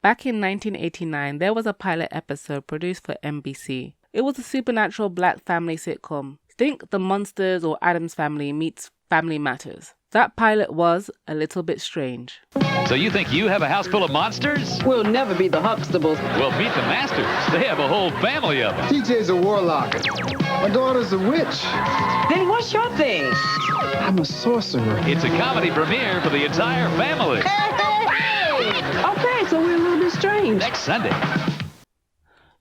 Back in 1989, there was a pilot episode produced for NBC. It was a supernatural black family sitcom. Think The Munsters or Addams Family meets Family Matters. That pilot was a little bit strange. So you think you have a house full of monsters? We'll never be the Huxtables. Well, meet the Masters. They have a whole family of them. TJ's a warlock. My daughter's a witch. Then what's your thing? I'm a sorcerer. It's a comedy premiere for the entire family. Okay, so we're a little bit strange. Next Sunday.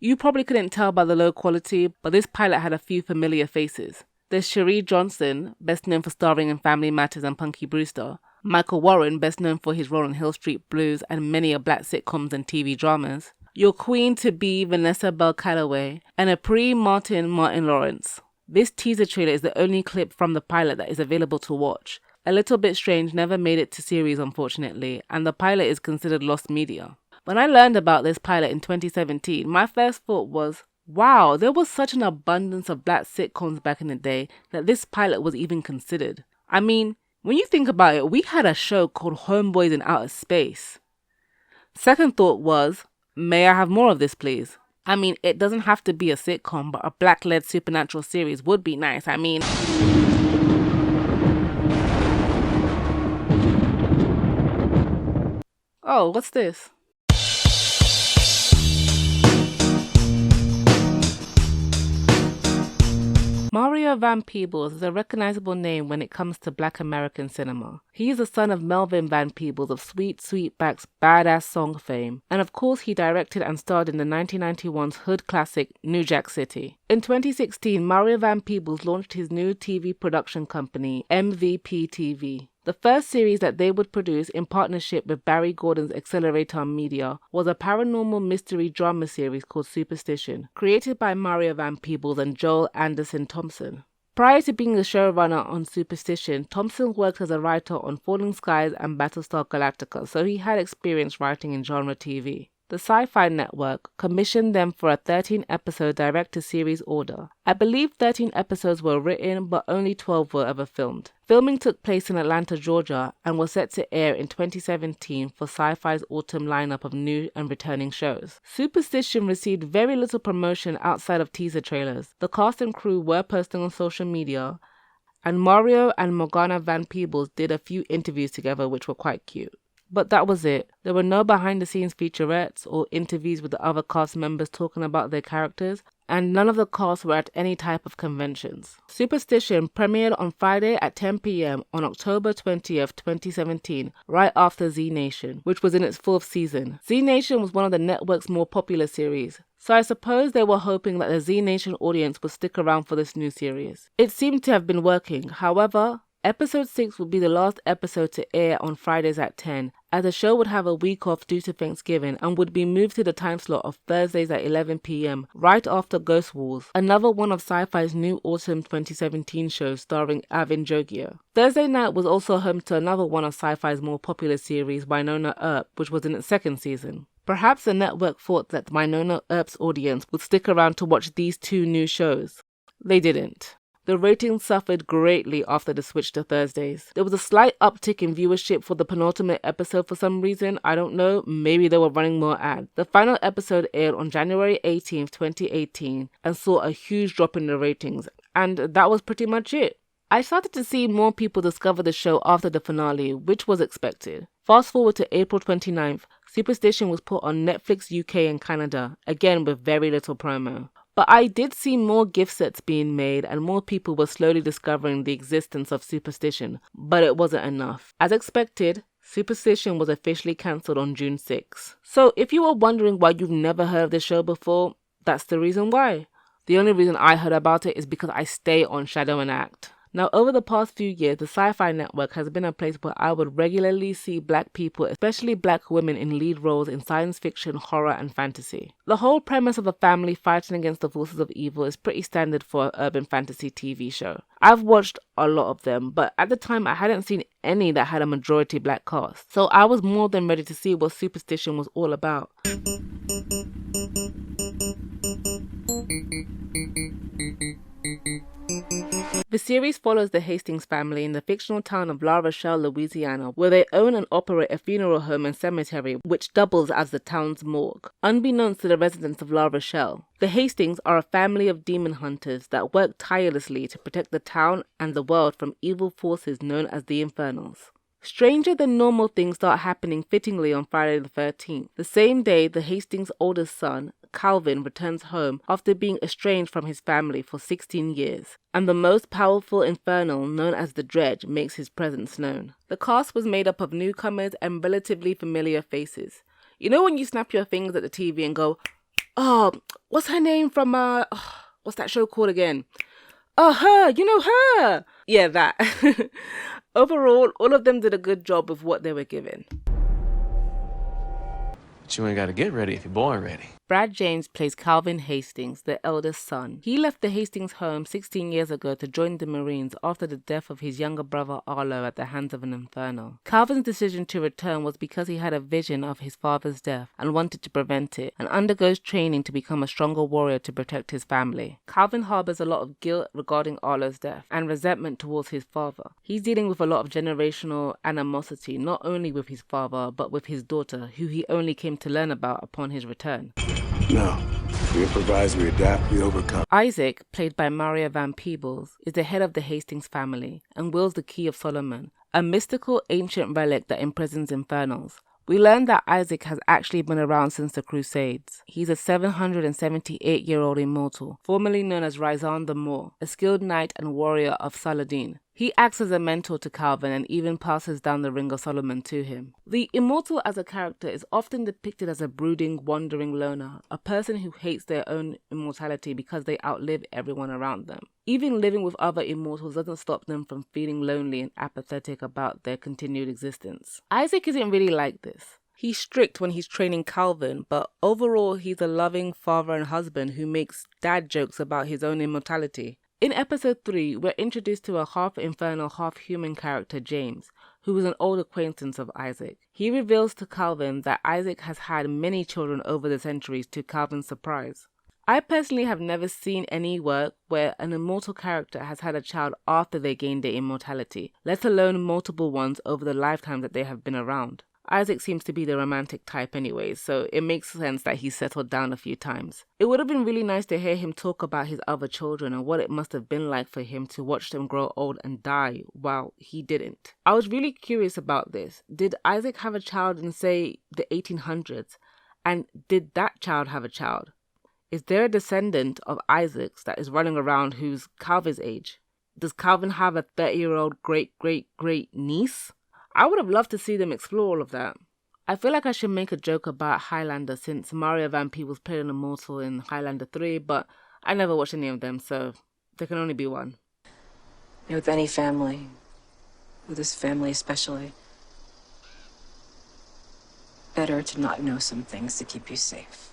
You probably couldn't tell by the low quality, but this pilot had a few familiar faces. There's Cherie Johnson, best known for starring in Family Matters and Punky Brewster. Michael Warren, best known for his role in Hill Street Blues and many of black sitcoms and TV dramas. Your queen-to-be Vanessa Bell Calloway, and a pre-Martin Lawrence. This teaser trailer is the only clip from the pilot that is available to watch. A Little Bit Strange never made it to series, unfortunately, and the pilot is considered lost media. When I learned about this pilot in 2017, my first thought was, wow, there was such an abundance of black sitcoms back in the day that this pilot was even considered. I mean, when you think about it, we had a show called Homeboys in Outer Space. Second thought was, may I have more of this, please? I mean, it doesn't have to be a sitcom, but a black-led supernatural series would be nice. I mean... Oh, what's this? Mario Van Peebles is a recognizable name when it comes to black American cinema. He is the son of Melvin Van Peebles of Sweet Sweetback's Badass Song fame, and of course he directed and starred in the 1991's hood classic New Jack City. In 2016, Mario Van Peebles launched his new TV production company, MVP TV. The first series that they would produce in partnership with Barry Gordon's Accelerator Media was a paranormal mystery drama series called Superstition, created by Mario Van Peebles and Joel Anderson Thompson. Prior to being the showrunner on Superstition, Thompson worked as a writer on Falling Skies and Battlestar Galactica, so he had experience writing in genre TV. The Sci-Fi Network commissioned them for a 13-episode direct-to-series order. I believe 13 episodes were written, but only 12 were ever filmed. Filming took place in Atlanta, Georgia, and was set to air in 2017 for Sci-Fi's autumn lineup of new and returning shows. Superstition received very little promotion outside of teaser trailers. The cast and crew were posting on social media, and Mario and Morgana Van Peebles did a few interviews together which were quite cute. But that was it. There were no behind-the-scenes featurettes or interviews with the other cast members talking about their characters, and none of the cast were at any type of conventions. Superstition premiered on Friday at 10 p.m. on October 20th, 2017, right after Z Nation, which was in its 4th season. Z Nation was one of the network's more popular series, so I suppose they were hoping that the Z Nation audience would stick around for this new series. It seemed to have been working, however, Episode 6 would be the last episode to air on Fridays at 10, as the show would have a week off due to Thanksgiving and would be moved to the time slot of Thursdays at 11 p.m, right after Ghost Wars, another one of Sci-Fi's new autumn 2017 shows starring Avin Jogia. Thursday night was also home to another one of Sci-Fi's more popular series, Wynonna Earp, which was in its 2nd season. Perhaps the network thought that Wynonna Earp's audience would stick around to watch these two new shows. They didn't. The ratings suffered greatly after the switch to Thursdays. There was a slight uptick in viewership for the penultimate episode for some reason. I don't know, maybe they were running more ads. The final episode aired on January 18th, 2018 and saw a huge drop in the ratings, and that was pretty much it. I started to see more people discover the show after the finale, which was expected. Fast forward to April 29th, Superstition was put on Netflix UK and Canada, again with very little promo. But I did see more gift sets being made and more people were slowly discovering the existence of Superstition, but it wasn't enough. As expected, Superstition was officially cancelled on June 6. So if you were wondering why you've never heard of this show before, that's the reason why. The only reason I heard about it is because I stay on Shadow and Act. Now, over the past few years, the Sci-Fi Network has been a place where I would regularly see black people, especially black women, in lead roles in science fiction, horror, and fantasy. The whole premise of a family fighting against the forces of evil is pretty standard for an urban fantasy TV show. I've watched a lot of them, but at the time I hadn't seen any that had a majority black cast, so I was more than ready to see what Superstition was all about. The series follows the Hastings family in the fictional town of La Rochelle, Louisiana, where they own and operate a funeral home and cemetery which doubles as the town's morgue. Unbeknownst to the residents of La Rochelle, the Hastings are a family of demon hunters that work tirelessly to protect the town and the world from evil forces known as the Infernals. Stranger than normal things start happening fittingly on Friday the 13th, the same day the Hastings' oldest son, Calvin, returns home after being estranged from his family for 16 years, and the most powerful infernal known as the Dredge makes his presence known. The cast was made up of newcomers and relatively familiar faces. You know when you snap your fingers at the TV and go, "Oh, what's her name from, what's that show called again? Oh, her, you know her!" Yeah, that. Overall, all of them did a good job with what they were given. But you ain't gotta get ready if you're born ready. Brad James plays Calvin Hastings, the eldest son. He left the Hastings home 16 years ago to join the Marines after the death of his younger brother Arlo at the hands of an infernal. Calvin's decision to return was because he had a vision of his father's death and wanted to prevent it, and undergoes training to become a stronger warrior to protect his family. Calvin harbors a lot of guilt regarding Arlo's death and resentment towards his father. He's dealing with a lot of generational animosity, not only with his father, but with his daughter, who he only came to learn about upon his return. No. We improvise, we adapt, we overcome. Isaac, played by Maria Van Peebles, is the head of the Hastings family and wields the Key of Solomon, a mystical ancient relic that imprisons infernals. We learn that Isaac has actually been around since the Crusades. He's a 778-year-old immortal, formerly known as Rizan the Moor, a skilled knight and warrior of Saladin. He acts as a mentor to Calvin and even passes down the Ring of Solomon to him. The immortal as a character is often depicted as a brooding, wandering loner, a person who hates their own immortality because they outlive everyone around them. Even living with other immortals doesn't stop them from feeling lonely and apathetic about their continued existence. Isaac isn't really like this. He's strict when he's training Calvin, but overall he's a loving father and husband who makes dad jokes about his own immortality. In episode 3, we're introduced to a half-infernal, half-human character, James, who is an old acquaintance of Isaac. He reveals to Calvin that Isaac has had many children over the centuries, to Calvin's surprise. I personally have never seen any work where an immortal character has had a child after they gained their immortality, let alone multiple ones over the lifetime that they have been around. Isaac seems to be the romantic type anyways, so it makes sense that he's settled down a few times. It would have been really nice to hear him talk about his other children and what it must have been like for him to watch them grow old and die while he didn't. I was really curious about this. Did Isaac have a child in, say, the 1800s? And did that child have a child? Is there a descendant of Isaac's that is running around who's Calvin's age? Does Calvin have a 30-year-old great-great-great niece? I would have loved to see them explore all of that. I feel like I should make a joke about Highlander since Maria Van Peebles played an immortal in Highlander 3, but I never watched any of them, so there can only be one. With any family, with this family especially, better to not know some things to keep you safe.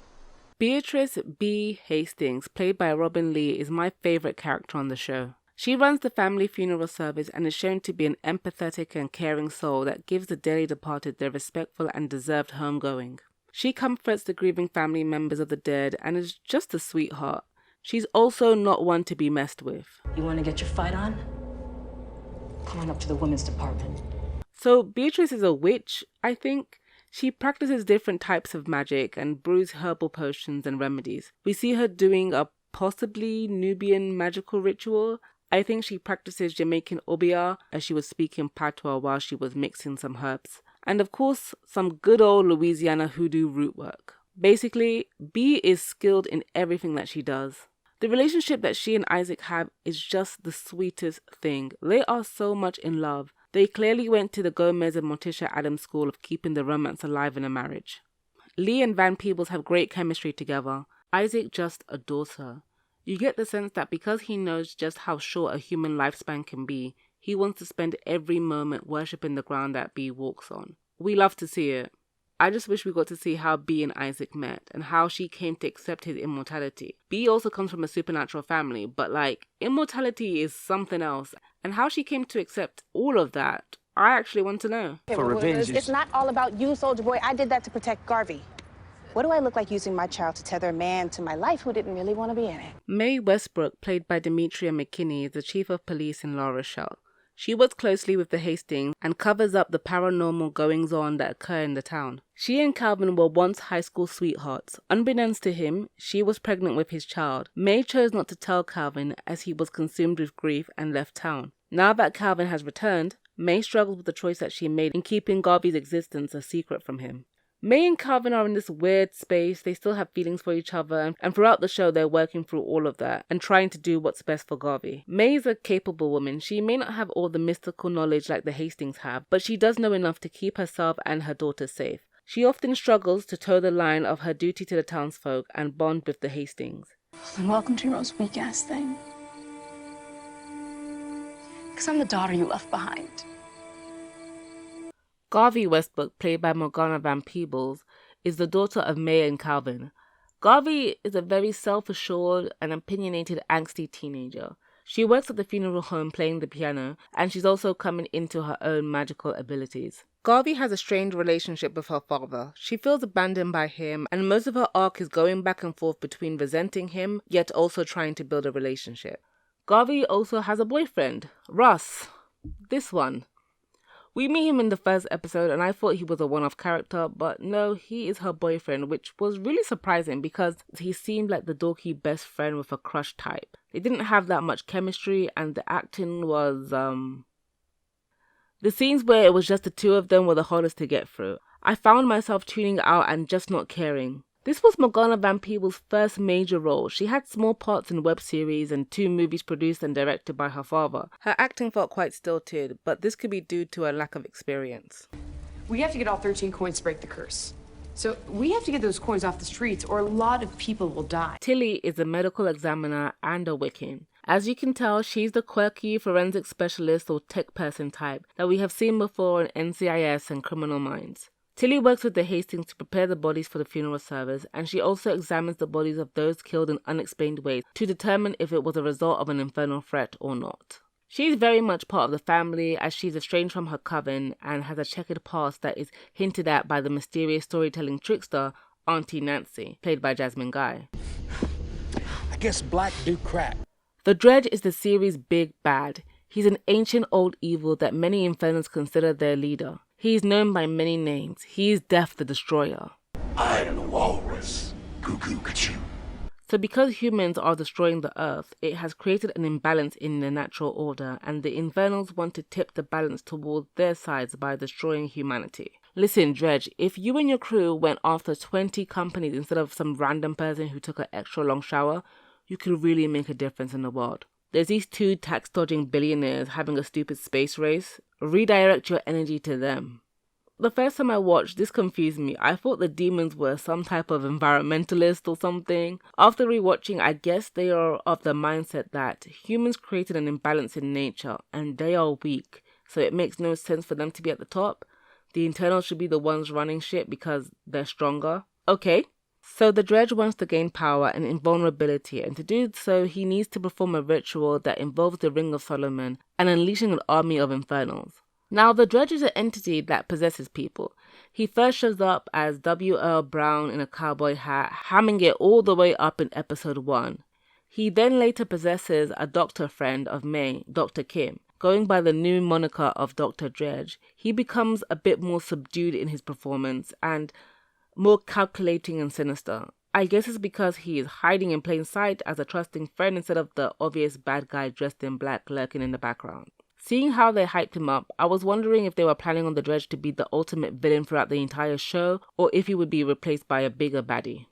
Beatrice B. Hastings, played by Robin Lee, is my favorite character on the show. She runs the family funeral service and is shown to be an empathetic and caring soul that gives the dearly departed their respectful and deserved homegoing. She comforts the grieving family members of the dead and is just a sweetheart. She's also not one to be messed with. You want to get your fight on? Come on up to the women's department. So Beatrice is a witch, I think. She practices different types of magic and brews herbal potions and remedies. We see her doing a possibly Nubian magical ritual. I think she practices Jamaican Obeah as she was speaking patois while she was mixing some herbs. And of course, some good old Louisiana hoodoo root work. Basically, B is skilled in everything that she does. The relationship that she and Isaac have is just the sweetest thing. They are so much in love. They clearly went to the Gomez and Morticia Adams school of keeping the romance alive in a marriage. Lee and Van Peebles have great chemistry together. Isaac just adores her. You get the sense that because he knows just how short a human lifespan can be, he wants to spend every moment worshipping the ground that B walks on. We love to see it. I just wish we got to see how B and Isaac met and how she came to accept his immortality. B also comes from a supernatural family, but immortality is something else. And how she came to accept all of that, I actually want to know. For revenge. It's not all about you, soldier boy. I did that to protect Garvey. What do I look like using my child to tether a man to my life who didn't really want to be in it? Mae Westbrook, played by Demetria McKinney, is the chief of police in La Rochelle. She works closely with the Hastings and covers up the paranormal goings-on that occur in the town. She and Calvin were once high school sweethearts. Unbeknownst to him, she was pregnant with his child. Mae chose not to tell Calvin as he was consumed with grief and left town. Now that Calvin has returned, Mae struggles with the choice that she made in keeping Garvey's existence a secret from him. Mae and Calvin are in this weird space. They still have feelings for each other, and throughout the show they're working through all of that and trying to do what's best for Garvey. Mae is a capable woman. She may not have all the mystical knowledge like the Hastings have, but she does know enough to keep herself and her daughter safe. She often struggles to toe the line of her duty to the townsfolk and bond with the Hastings. Then welcome to your most weak-ass thing. Because I'm the daughter you left behind. Garvey Westbrook, played by Morgana Van Peebles, is the daughter of Mae and Calvin. Garvey is a very self-assured and opinionated angsty teenager. She works at the funeral home playing the piano, and she's also coming into her own magical abilities. Garvey has a strained relationship with her father. She feels abandoned by him, and most of her arc is going back and forth between resenting him, yet also trying to build a relationship. Garvey also has a boyfriend, Russ. This one. We meet him in the first episode and I thought he was a one-off character, but no, he is her boyfriend, which was really surprising because he seemed like the dorky best friend with a crush type. They didn't have that much chemistry and the acting was, The scenes where it was just the two of them were the hardest to get through. I found myself tuning out and just not caring. This was Morgana Van Peebles' first major role. She had small parts in web series and 2 movies produced and directed by her father. Her acting felt quite stilted, but this could be due to a lack of experience. We have to get all 13 coins to break the curse. So we have to get those coins off the streets or a lot of people will die. Tilly is a medical examiner and a Wiccan. As you can tell, she's the quirky forensic specialist or tech person type that we have seen before in NCIS and Criminal Minds. Tilly works with the Hastings to prepare the bodies for the funeral service, and she also examines the bodies of those killed in unexplained ways to determine if it was a result of an infernal threat or not. She's very much part of the family as she's estranged from her coven and has a checkered past that is hinted at by the mysterious storytelling trickster Auntie Nancy, played by Jasmine Guy. I guess black do crack. The Dredge is the series' big bad. He's an ancient old evil that many Infernals consider their leader. He is known by many names. He is Death the Destroyer. I am the walrus. Cuckoo Cachoo. So because humans are destroying the earth, it has created an imbalance in the natural order, and the Infernals want to tip the balance towards their sides by destroying humanity. Listen, Dredge, if you and your crew went after 20 companies instead of some random person who took an extra long shower, you could really make a difference in the world. There's these 2 tax-dodging billionaires having a stupid space race. Redirect your energy to them. The first time I watched, this confused me. I thought the demons were some type of environmentalist or something. After rewatching, I guess they are of the mindset that humans created an imbalance in nature and they are weak, so it makes no sense for them to be at the top. The internals should be the ones running shit because they're stronger. Okay. So the Dredge wants to gain power and invulnerability, and to do so he needs to perform a ritual that involves the Ring of Solomon and unleashing an army of Infernals. Now the Dredge is an entity that possesses people. He first shows up as W.L. Brown in a cowboy hat, hamming it all the way up in episode 1. He then later possesses a doctor friend of Mae, Dr. Kim. Going by the new moniker of Dr. Dredge, he becomes a bit more subdued in his performance and more calculating and sinister. I guess it's because he is hiding in plain sight as a trusting friend instead of the obvious bad guy dressed in black lurking in the background. Seeing how they hyped him up, I was wondering if they were planning on the Dredge to be the ultimate villain throughout the entire show, or if he would be replaced by a bigger baddie.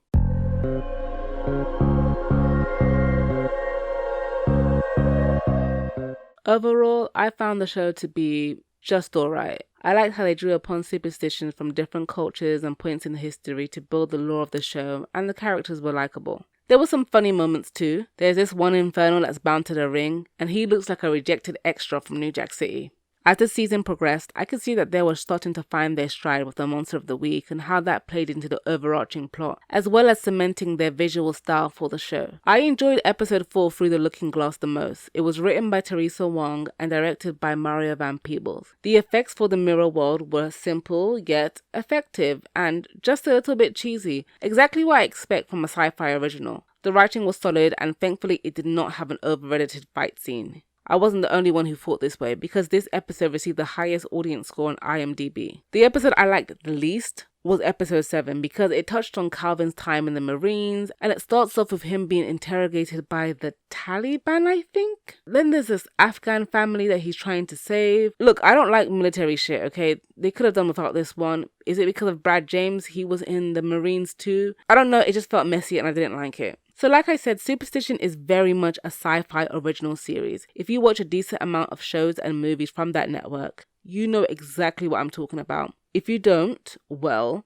Overall, I found the show to be just alright. I liked how they drew upon superstitions from different cultures and points in history to build the lore of the show, and the characters were likable. There were some funny moments too. There's this one Infernal that's bound to the ring, and he looks like a rejected extra from New Jack City. As the season progressed, I could see that they were starting to find their stride with the Monster of the Week and how that played into the overarching plot, as well as cementing their visual style for the show. I enjoyed episode 4 Through the Looking Glass the most. It was written by Teresa Wong and directed by Mario Van Peebles. The effects for the mirror world were simple yet effective and just a little bit cheesy, exactly what I expect from a sci-fi original. The writing was solid and thankfully it did not have an over-edited fight scene. I wasn't the only one who thought this way because this episode received the highest audience score on IMDb. The episode I liked the least was episode 7 because it touched on Calvin's time in the Marines and it starts off with him being interrogated by the Taliban, I think. Then there's this Afghan family that he's trying to save. Look, I don't like military shit, okay? They could have done without this one. Is it because of Brad James? He was in the Marines too? I don't know, it just felt messy and I didn't like it. So like I said, Superstition is very much a sci-fi original series. If you watch a decent amount of shows and movies from that network, you know exactly what I'm talking about. If you don't, well,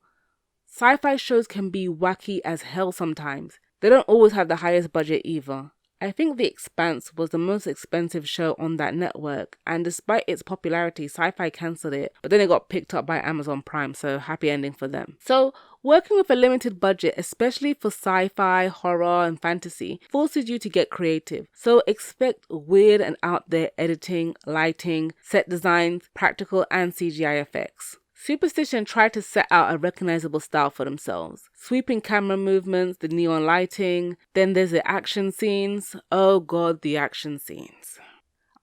sci-fi shows can be wacky as hell sometimes. They don't always have the highest budget either. I think The Expanse was the most expensive show on that network, and despite its popularity, Sci-Fi cancelled it, but then it got picked up by Amazon Prime, so happy ending for them. So, working with a limited budget, especially for sci-fi, horror, and fantasy, forces you to get creative. So expect weird and out there editing, lighting, set designs, practical and CGI effects. Superstition tried to set out a recognizable style for themselves. Sweeping camera movements, the neon lighting, then there's the action scenes. Oh god, the action scenes.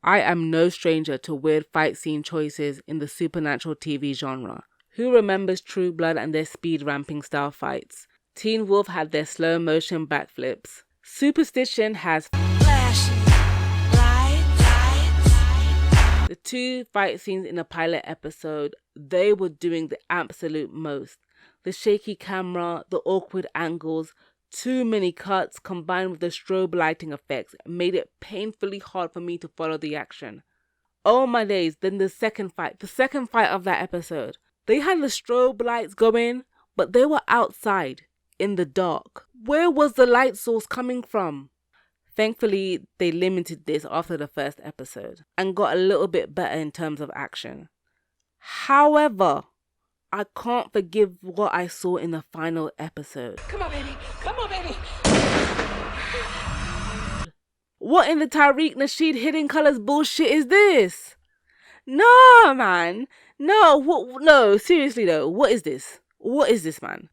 I am no stranger to weird fight scene choices in the supernatural TV genre. Who remembers True Blood and their speed ramping style fights? Teen Wolf had their slow motion backflips. Superstition has the 2 fight scenes in a pilot episode, they were doing the absolute most. The shaky camera, the awkward angles, too many cuts combined with the strobe lighting effects made it painfully hard for me to follow the action. Oh my days, then the second fight of that episode. They had the strobe lights going, but they were outside, in the dark. Where was the light source coming from? Thankfully, they limited this after the first episode and got a little bit better in terms of action. However, I can't forgive what I saw in the final episode. Come on, baby. Come on, baby. What in the Tariq Nasheed Hidden Colors bullshit is this? No, man. No, seriously though, what is this? What is this, man?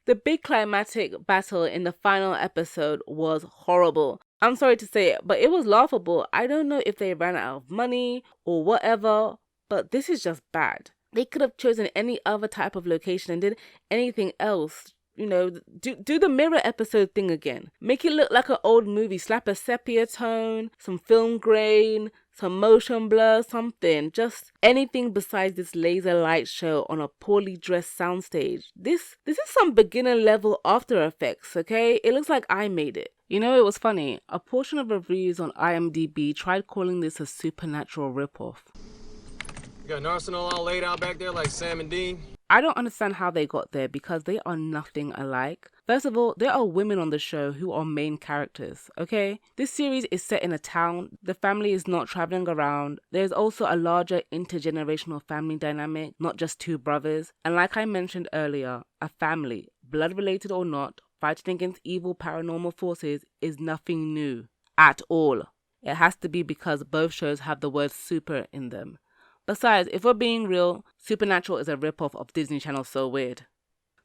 The big climatic battle in the final episode was horrible. I'm sorry to say it, but it was laughable. I don't know if they ran out of money or whatever, but this is just bad. They could have chosen any other type of location and did anything else. You know, do the mirror episode thing again. Make it look like an old movie. Slap a sepia tone, some film grain, some motion blur, something. Just anything besides this laser light show on a poorly dressed soundstage. This is some beginner level After Effects, okay? It looks like I made it. You know, it was funny. A portion of reviews on IMDb tried calling this a supernatural ripoff. You got an arsenal all laid out back there like Sam and Dean? I don't understand how they got there because they are nothing alike. First of all, there are women on the show who are main characters, okay? This series is set in a town. The family is not traveling around. There's also a larger intergenerational family dynamic, not just 2 brothers. And like I mentioned earlier, a family, blood related or not, fighting against evil paranormal forces is nothing new at all. It has to be because both shows have the word super in them. Besides, if we're being real, Supernatural is a ripoff of Disney Channel's So Weird.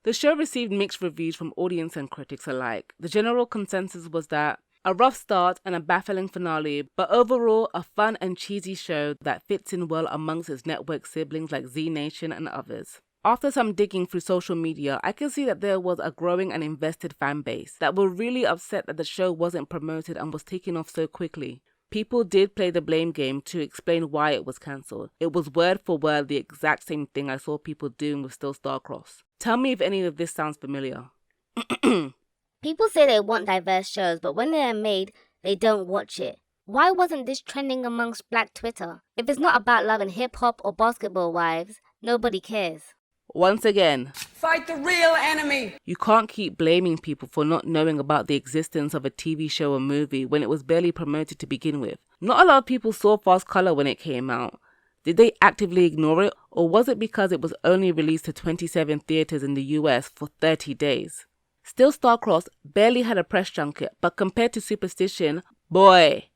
The show received mixed reviews from audience and critics alike. The general consensus was that a rough start and a baffling finale, but overall a fun and cheesy show that fits in well amongst its network siblings like Z Nation and others. After some digging through social media, I could see that there was a growing and invested fan base that were really upset that the show wasn't promoted and was taken off so quickly. People did play the blame game to explain why it was cancelled. It was word for word the exact same thing I saw people doing with Still Starcross. Tell me if any of this sounds familiar. People say they want diverse shows, but when they're made, they don't watch it. Why wasn't this trending amongst Black Twitter? If it's not about love and hip-hop or basketball wives, nobody cares. once again, Fight the real enemy. you can't keep blaming people for not knowing about the existence of a TV show or movie when it was barely promoted to begin with. Not a lot of people saw Fast Color when it came out. Did they actively ignore it, or was it because it was only released to 27 theaters in the US for 30 days? Still, Starcrossed barely had a press junket, but compared to Superstition, boy,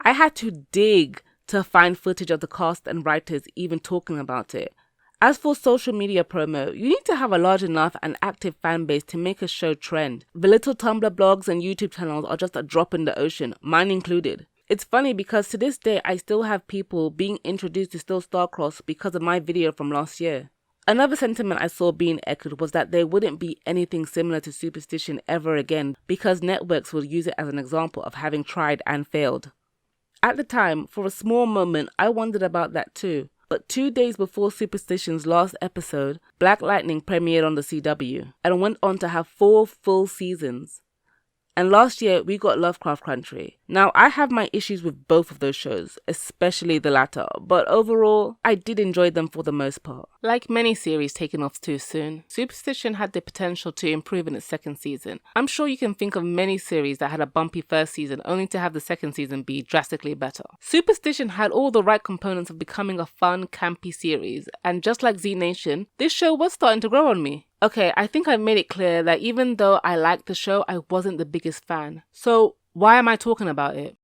I had to dig to find footage of the cast and writers even talking about it. As for social media promo, you need to have a large enough and active fan base to make a show trend. The little Tumblr blogs and YouTube channels are just a drop in the ocean, mine included. It's funny because to this day I still have people being introduced to Still Starcrossed because of my video from last year. Another sentiment I saw being echoed was that there wouldn't be anything similar to Superstition ever again because networks would use it as an example of having tried and failed. At the time, for a small moment, I wondered about that too. But 2 days before Superstition's last episode, Black Lightning premiered on the CW and went on to have 4 full seasons. And last year, we got Lovecraft Country. Now, I have my issues with both of those shows, especially the latter, but overall, I did enjoy them for the most part. Like many series taken off too soon, Superstition had the potential to improve in its second season. I'm sure you can think of many series that had a bumpy first season only to have the second season be drastically better. Superstition had all the right components of becoming a fun, campy series, and just like Z Nation, this show was starting to grow on me. Okay, I think I've made it clear that even though I liked the show, I wasn't the biggest fan. So, why am I talking about it?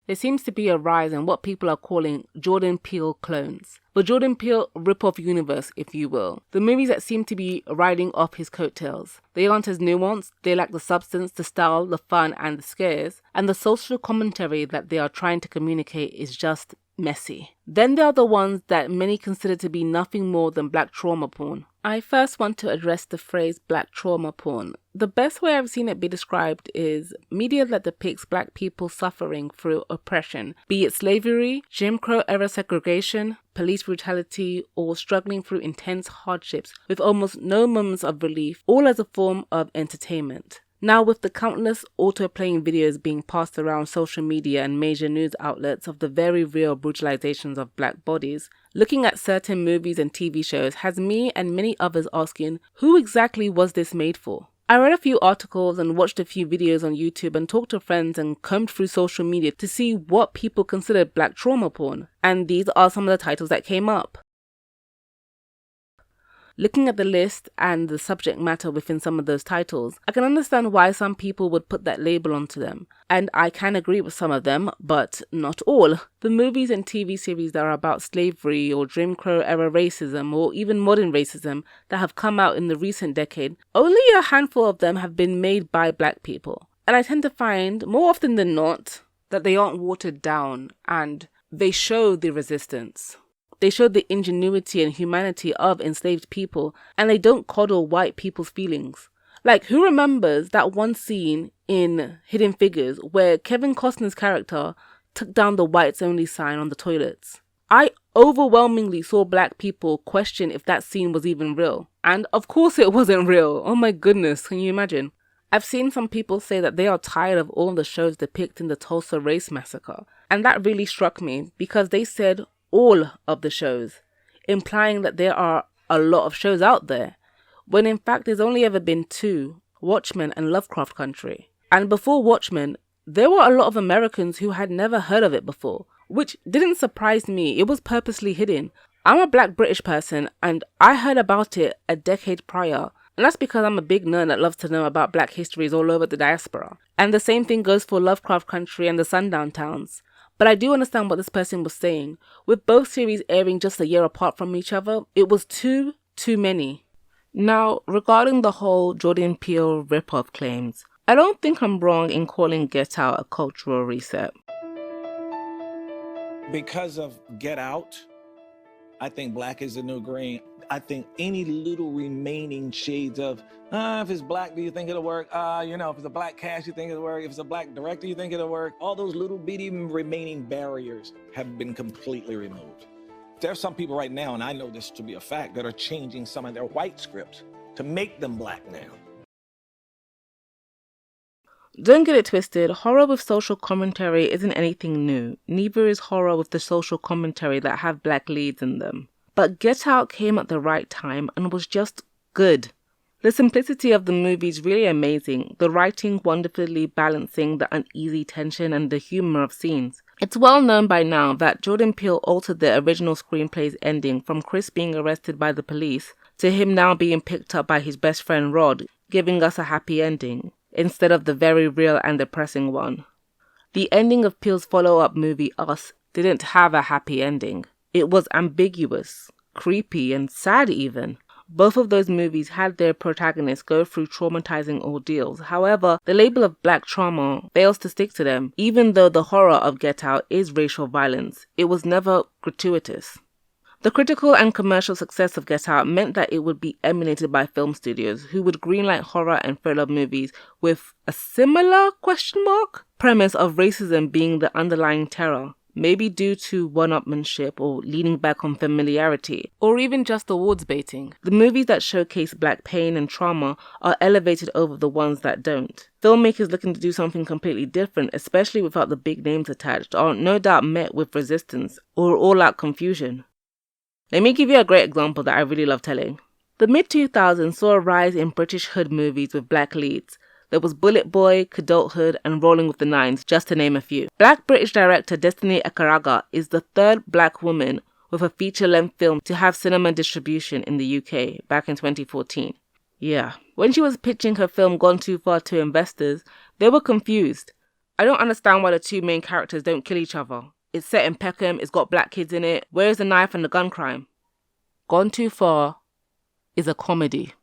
There seems to be a rise in what people are calling Jordan Peele clones. The Jordan Peele rip-off universe, if you will. The movies that seem to be riding off his coattails. They aren't as nuanced, they lack the substance, the style, the fun, and the scares. And the social commentary that they are trying to communicate is just messy. Then there are the ones that many consider to be nothing more than black trauma porn. I first want to address the phrase black trauma porn. The best way I've seen it be described is media that depicts black people suffering through oppression, be it slavery, Jim Crow era segregation, police brutality, or struggling through intense hardships with almost no moments of relief, all as a form of entertainment. Now, with the countless auto-playing videos being passed around social media and major news outlets of the very real brutalizations of black bodies, looking at certain movies and TV shows has me and many others asking, who exactly was this made for? I read a few articles and watched a few videos on YouTube and talked to friends and combed through social media to see what people considered black trauma porn, and these are some of the titles that came up. Looking at the list and the subject matter within some of those titles, I can understand why some people would put that label onto them. And I can agree with some of them, but not all. The movies and TV series that are about slavery or Jim Crow era racism or even modern racism that have come out in the recent decade, only a handful of them have been made by black people. And I tend to find, more often than not, that they aren't watered down and they show the resistance. They show the ingenuity and humanity of enslaved people, and they don't coddle white people's feelings. Like, who remembers that one scene in Hidden Figures where Kevin Costner's character took down the whites only sign on the toilets? I overwhelmingly saw black people question if that scene was even real. And of course it wasn't real. Oh my goodness, can you imagine? I've seen some people say that they are tired of all the shows depicting the Tulsa Race Massacre. And that really struck me because they said all of the shows, implying that there are a lot of shows out there, when in fact there's only ever been 2, Watchmen and Lovecraft Country. And before Watchmen, there were a lot of Americans who had never heard of it before, which didn't surprise me. It was purposely hidden. I'm a black British person and I heard about it a decade prior, and that's because I'm a big nerd that loves to know about black histories all over the diaspora. And the same thing goes for Lovecraft Country and the Sundown Towns. But I do understand what this person was saying. With both series airing just a year apart from each other, it was too many. Now, regarding the whole Jordan Peele ripoff claims, I don't think I'm wrong in calling Get Out a cultural reset. Because of Get Out, I think black is the new green. I think any little remaining shades of, if it's black, do you think it'll work? If it's a black cast, you think it'll work? If it's a black director, you think it'll work? All those little bitty remaining barriers have been completely removed. There's some people right now, and I know this to be a fact, that are changing some of their white scripts to make them black now. Don't get it twisted, horror with social commentary isn't anything new. Neither is horror with the social commentary that have black leads in them. But Get Out came at the right time and was just good. The simplicity of the movie is really amazing, the writing wonderfully balancing the uneasy tension and the humour of scenes. It's well known by now that Jordan Peele altered the original screenplay's ending from Chris being arrested by the police to him now being picked up by his best friend Rod, giving us a happy ending, instead of the very real and depressing one. The ending of Peele's follow-up movie Us didn't have a happy ending. It was ambiguous, creepy and sad even. Both of those movies had their protagonists go through traumatizing ordeals. However, the label of black trauma fails to stick to them. Even though the horror of Get Out is racial violence, it was never gratuitous. The critical and commercial success of Get Out meant that it would be emulated by film studios who would greenlight horror and thriller movies with a similar premise of racism being the underlying terror. Maybe due to one-upmanship or leaning back on familiarity, or even just awards baiting. The movies that showcase black pain and trauma are elevated over the ones that don't. Filmmakers looking to do something completely different, especially without the big names attached, are no doubt met with resistance or all-out confusion. Let me give you a great example that I really love telling. The mid-2000s saw a rise in British hood movies with black leads. There was Bullet Boy, Kidulthood, and Rolling with the Nines, just to name a few. Black British director Destiny Ekaraga is the third black woman with a feature-length film to have cinema distribution in the UK back in 2014. Yeah. When she was pitching her film Gone Too Far to investors, they were confused. I don't understand why the two main characters don't kill each other. It's set in Peckham, it's got black kids in it. Where's the knife and the gun crime? Gone Too Far is a comedy.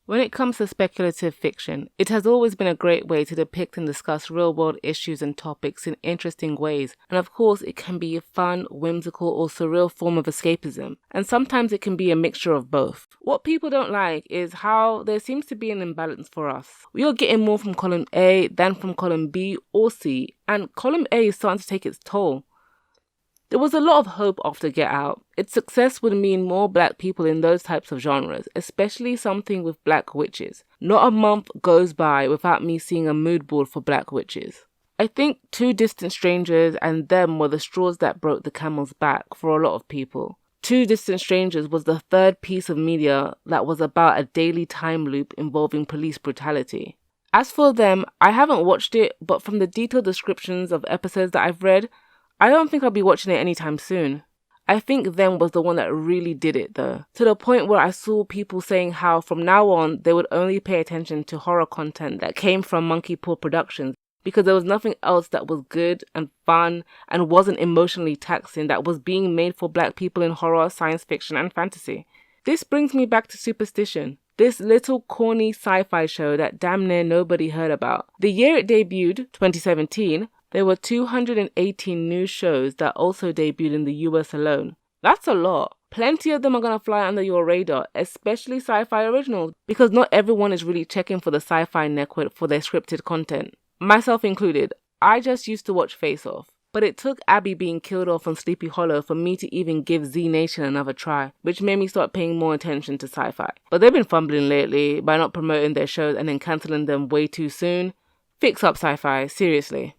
When it comes to speculative fiction, it has always been a great way to depict and discuss real-world issues and topics in interesting ways, and of course it can be a fun, whimsical or surreal form of escapism, and sometimes it can be a mixture of both. What people don't like is how there seems to be an imbalance for us. We are getting more from column A than from column B or C, and column A is starting to take its toll. There was a lot of hope after Get Out. Its success would mean more black people in those types of genres, especially something with black witches. Not a month goes by without me seeing a mood board for black witches. I think Two Distant Strangers and Them were the straws that broke the camel's back for a lot of people. Two Distant Strangers was the third piece of media that was about a daily time loop involving police brutality. As for Them, I haven't watched it, but from the detailed descriptions of episodes that I've read, I don't think I'll be watching it anytime soon. I think Them was the one that really did it though, to the point where I saw people saying how from now on they would only pay attention to horror content that came from Monkey Paw Productions because there was nothing else that was good and fun and wasn't emotionally taxing that was being made for black people in horror, science fiction and fantasy. This brings me back to Superstition, this little corny sci-fi show that damn near nobody heard about. The year it debuted, 2017, there were 218 new shows that also debuted in the US alone. That's a lot. Plenty of them are going to fly under your radar, especially sci-fi originals, because not everyone is really checking for the sci-fi network for their scripted content. Myself included. I just used to watch Face Off. But it took Abby being killed off on Sleepy Hollow for me to even give Z Nation another try, which made me start paying more attention to sci-fi. But they've been fumbling lately by not promoting their shows and then cancelling them way too soon. Fix up sci-fi, seriously.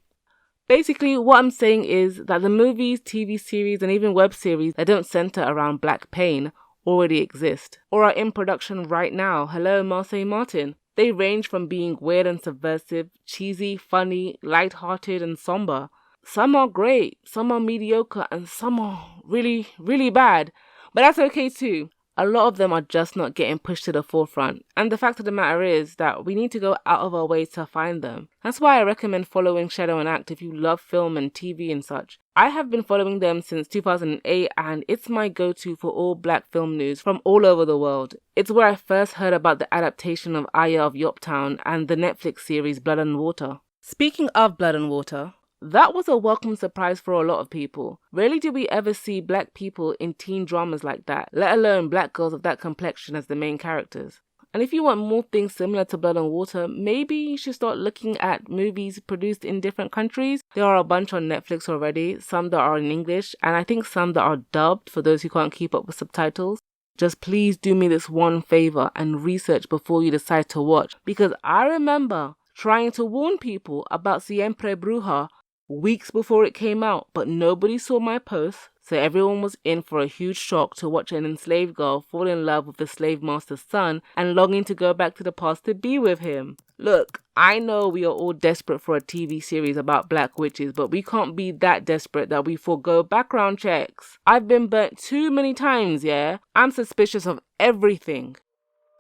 Basically, what I'm saying is that the movies, TV series, and even web series that don't center around black pain already exist, or are in production right now. Hello, Marseille Martin. They range from being weird and subversive, cheesy, funny, light-hearted, and somber. Some are great, some are mediocre, and some are really, really bad. But that's okay too. A lot of them are just not getting pushed to the forefront. And the fact of the matter is that we need to go out of our way to find them. That's why I recommend following Shadow and Act if you love film and TV and such. I have been following them since 2008 and it's my go-to for all black film news from all over the world. It's where I first heard about the adaptation of Aya of Yoptown and the Netflix series Blood and Water. Speaking of Blood and Water, that was a welcome surprise for a lot of people. Rarely do we ever see black people in teen dramas like that, let alone black girls of that complexion as the main characters. And if you want more things similar to Blood and Water, maybe you should start looking at movies produced in different countries. There are a bunch on Netflix already, some that are in English, and I think some that are dubbed for those who can't keep up with subtitles. Just please do me this one favor and research before you decide to watch, because I remember trying to warn people about Siempre Bruja weeks before it came out, but nobody saw my posts, So everyone was in for a huge shock to watch an enslaved girl fall in love with the slave master's son and longing to go back to the past to be with him. Look, I know we are all desperate for a TV series about black witches, but we can't be that desperate that we forego background checks. I've been burnt too many times, yeah? I'm suspicious of everything.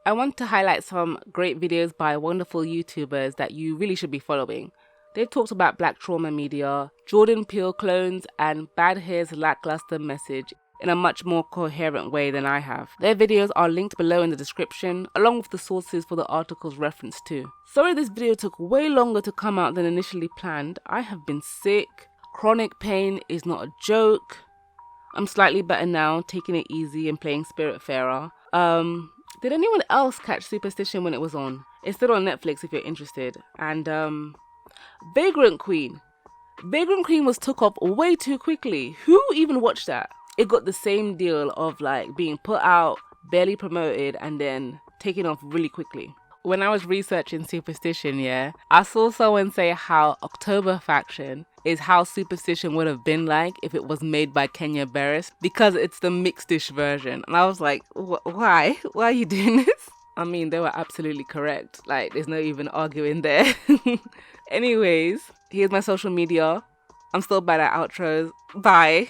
I want to highlight some great videos by wonderful YouTubers that you really should be following. They've talked about black trauma media, Jordan Peele clones, and Bad Hair's lackluster message in a much more coherent way than I have. Their videos are linked below in the description, along with the sources for the articles referenced too. Sorry this video took way longer to come out than initially planned. I have been sick. Chronic pain is not a joke. I'm slightly better now, taking it easy and playing Spiritfarer. Did anyone else catch Superstition when it was on? It's still on Netflix if you're interested. And Vagrant Queen. Vagrant Queen was took off way too quickly. Who even watched that? It got the same deal of like being put out, barely promoted, and then taken off really quickly. When I was researching Superstition, yeah, I saw someone say how October Faction is how Superstition would have been like if it was made by Kenya Barris, because it's the mixed-ish version. And I was like, why? Why are you doing this? I mean, they were absolutely correct. Like, there's no even arguing there. Anyways, here's my social media. I'm still bad at outros. Bye.